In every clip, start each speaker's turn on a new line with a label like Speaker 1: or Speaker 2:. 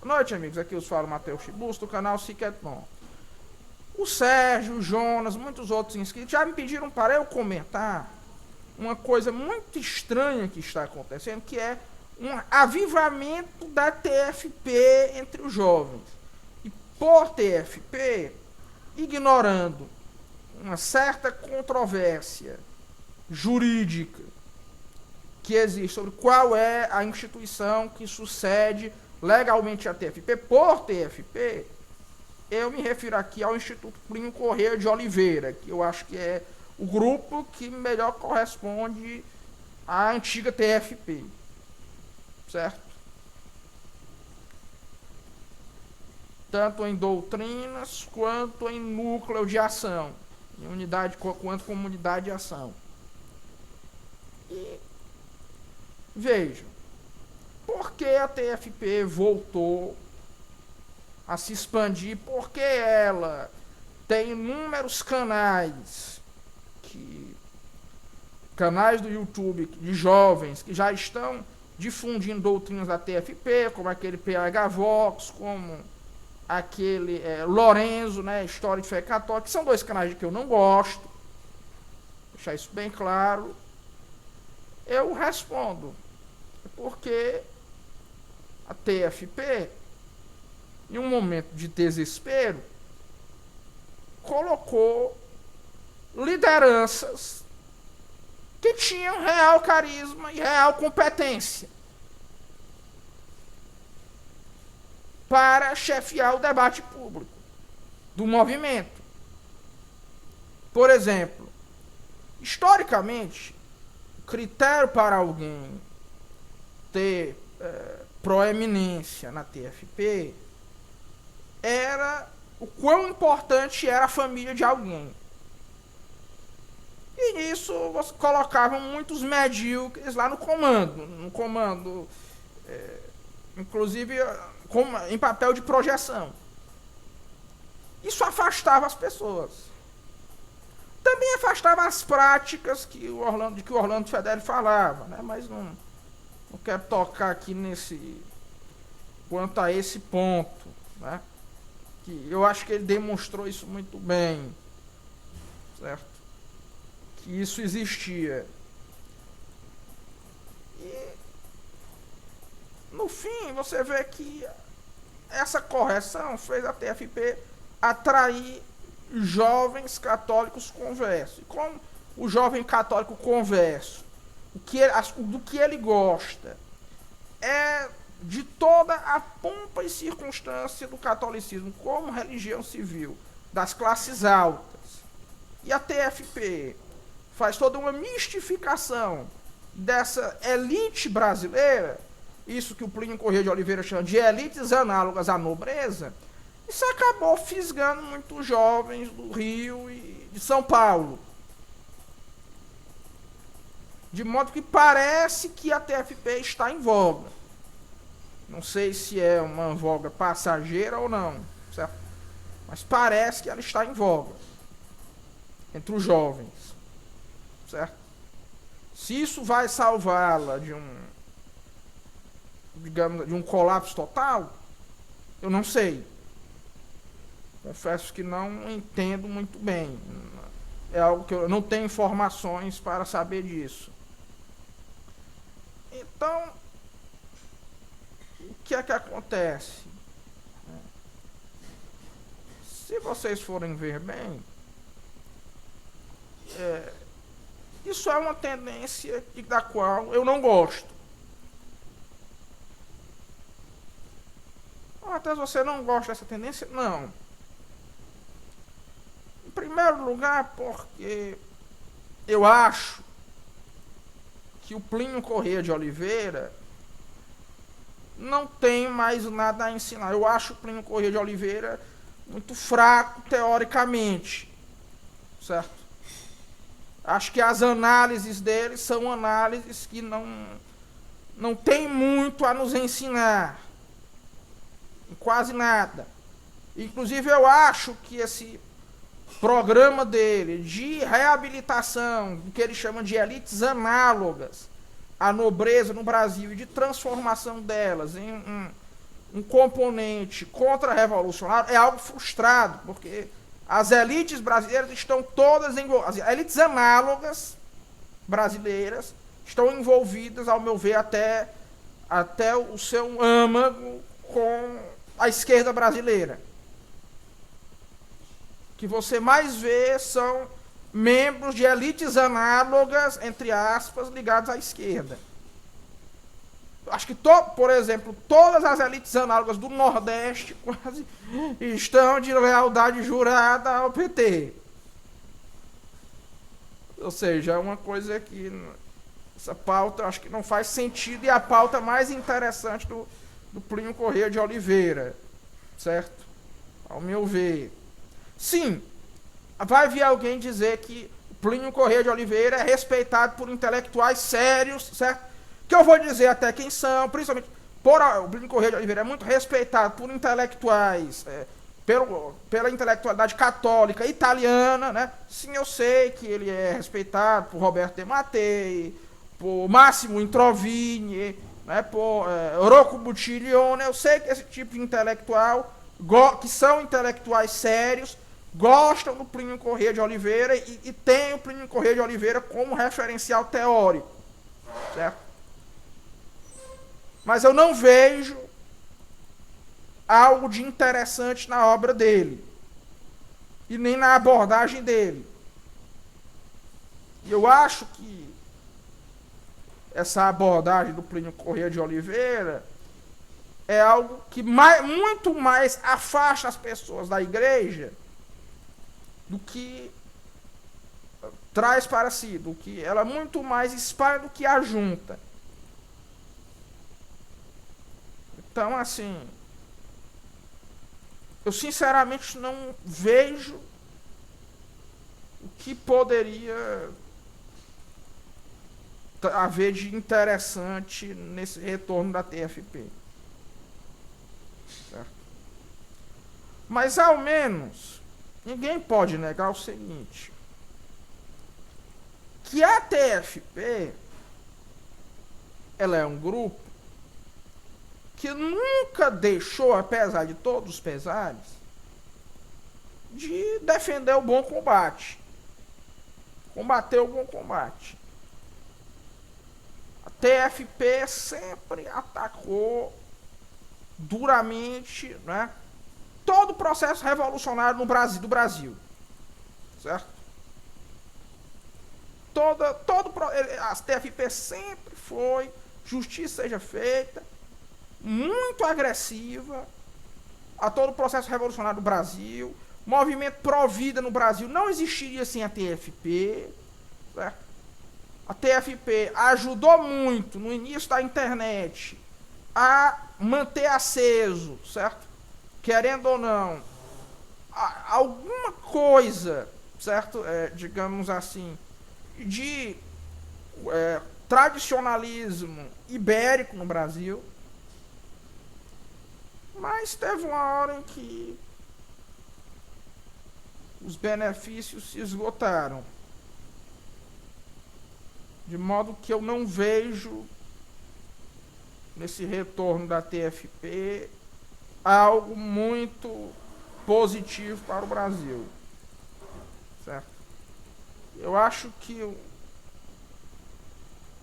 Speaker 1: Boa noite, amigos. Aqui os fala Matheus Chibus, do canal Siqueton. O Sérgio, o Jonas, muitos outros inscritos já me pediram para eu comentar uma coisa muito estranha que está acontecendo, que é um avivamento da TFP entre os jovens. E por TFP, ignorando uma certa controvérsia jurídica que existe sobre qual é a instituição que sucede legalmente a TFP, por TFP, eu me refiro aqui ao Instituto Plínio Corrêa de Oliveira, que eu acho que é o grupo que melhor corresponde à antiga TFP, certo? Tanto em doutrinas quanto em núcleo de ação, em unidade quanto comunidade de ação. E vejam, por que a TFP voltou a se expandir? Porque ela tem inúmeros canais do YouTube de jovens que já estão difundindo doutrinas da TFP, como aquele PH Vox, como aquele Lorenzo, né, História de Fé Católica, que são dois canais que eu não gosto, deixar isso bem claro. Eu respondo, porque a TFP, em um momento de desespero, colocou lideranças que tinham real carisma e real competência para chefiar o debate público do movimento. Por exemplo, historicamente, o critério para alguém ter proeminência na TFP era o quão importante era a família de alguém. E nisso você colocava muitos medíocres lá no comando, inclusive em papel de projeção. Isso afastava as pessoas. Também afastava as práticas que o Orlando Fedeli falava, né? Mas não quero tocar aqui quanto a esse ponto, né? Que eu acho que ele demonstrou isso muito bem, certo? Que isso existia. E no fim você vê que essa correção fez a TFP atrair jovens católicos conversos. E como o jovem católico converso, do que ele gosta é de toda a pompa e circunstância do catolicismo como religião civil, das classes altas. E a TFP faz toda uma mistificação dessa elite brasileira, isso que o Plínio Corrêa de Oliveira chama de elites análogas à nobreza. Isso acabou fisgando muitos jovens do Rio e de São Paulo. De modo que parece que a TFP está em voga. Não sei se é uma voga passageira ou não, certo? Mas parece que ela está em voga entre os jovens, certo? Se isso vai salvá-la de um colapso total, eu não sei. Confesso que não entendo muito bem. É algo que eu não tenho informações para saber disso. Então, o que é que acontece? Se vocês forem ver bem, isso é uma tendência da qual eu não gosto. Até você não gosta dessa tendência? Não. Em primeiro lugar, porque eu acho que o Plínio Corrêa de Oliveira não tem mais nada a ensinar. Eu acho o Plínio Corrêa de Oliveira muito fraco teoricamente, certo? Acho que as análises dele são análises que não tem muito a nos ensinar. Quase nada. Inclusive eu acho que esse programa dele de reabilitação, que ele chama de elites análogas à nobreza no Brasil e de transformação delas em um componente contra-revolucionário é algo frustrado, porque as elites brasileiras estão todas envolvidas, as elites análogas brasileiras estão envolvidas, ao meu ver, até o seu âmago com a esquerda brasileira. O que você mais vê são membros de elites análogas, entre aspas, ligados à esquerda. Acho que, por exemplo, todas as elites análogas do Nordeste quase estão de lealdade jurada ao PT. Ou seja, é uma coisa que essa pauta acho que não faz sentido, e a pauta mais interessante do Plínio Corrêa de Oliveira, certo? Ao meu ver. Sim, vai vir alguém dizer que o Plínio Corrêa de Oliveira é respeitado por intelectuais sérios, certo? Que eu vou dizer até quem são, principalmente o Plínio Corrêa de Oliveira é muito respeitado por intelectuais, pela intelectualidade católica italiana, né? Sim, eu sei que ele é respeitado por Roberto De Mattei, por Massimo Introvini, né? Por Rocco Buttiglione. Eu sei que esse tipo de intelectual, que são intelectuais sérios, gostam do Plínio Corrêa de Oliveira e tem o Plínio Corrêa de Oliveira como referencial teórico, certo? Mas eu não vejo algo de interessante na obra dele e nem na abordagem dele. E eu acho que essa abordagem do Plínio Corrêa de Oliveira é algo que muito mais afasta as pessoas da igreja do que traz para si, do que ela muito mais espalha do que ajunta. Então, assim, eu sinceramente não vejo o que poderia haver de interessante nesse retorno da TFP. Certo? Mas, ao menos, ninguém pode negar o seguinte, que a TFP, ela é um grupo que nunca deixou, apesar de todos os pesares, de defender o bom combate. Combater o bom combate. A TFP sempre atacou duramente, né, todo o processo revolucionário do Brasil. Certo? A TFP sempre foi, justiça seja feita, muito agressiva a todo o processo revolucionário do Brasil. Movimento pró-vida no Brasil não existiria sem a TFP. Certo? A TFP ajudou muito no início da internet a manter aceso, certo? Querendo ou não, alguma coisa, certo? Digamos assim, de tradicionalismo ibérico no Brasil. Mas teve uma hora em que os benefícios se esgotaram. De modo que eu não vejo nesse retorno da TFP algo muito positivo para o Brasil. Certo? Eu acho que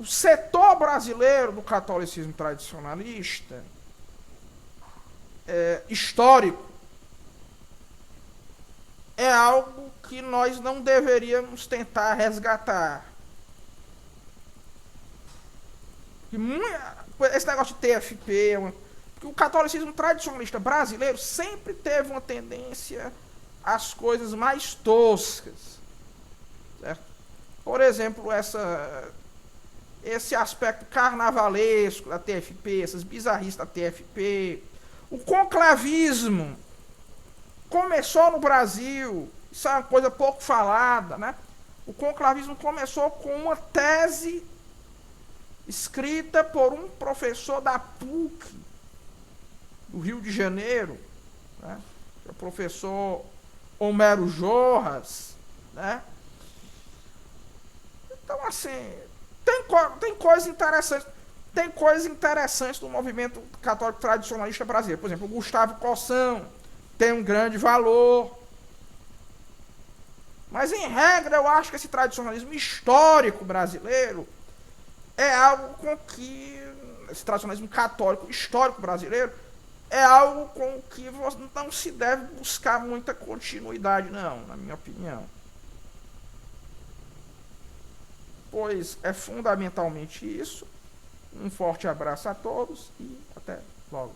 Speaker 1: o setor brasileiro do catolicismo tradicionalista histórico é algo que nós não deveríamos tentar resgatar. Esse negócio de TFP, porque o catolicismo tradicionalista brasileiro sempre teve uma tendência às coisas mais toscas. Certo? Por exemplo, esse aspecto carnavalesco da TFP, essas bizarrices da TFP. O conclavismo começou no Brasil, isso é uma coisa pouco falada, né? O conclavismo começou com uma tese escrita por um professor da PUC, do Rio de Janeiro, né? O professor Homero Jorras, né? Então, assim, tem coisas interessantes. tem coisas interessantes do movimento católico tradicionalista brasileiro. Por exemplo, o Gustavo Cossão tem um grande valor. Mas, em regra, eu acho que esse tradicionalismo histórico brasileiro é algo com que... Esse tradicionalismo católico histórico brasileiro é algo com que não se deve buscar muita continuidade, não, na minha opinião. Pois é fundamentalmente isso. Um forte abraço a todos e até logo.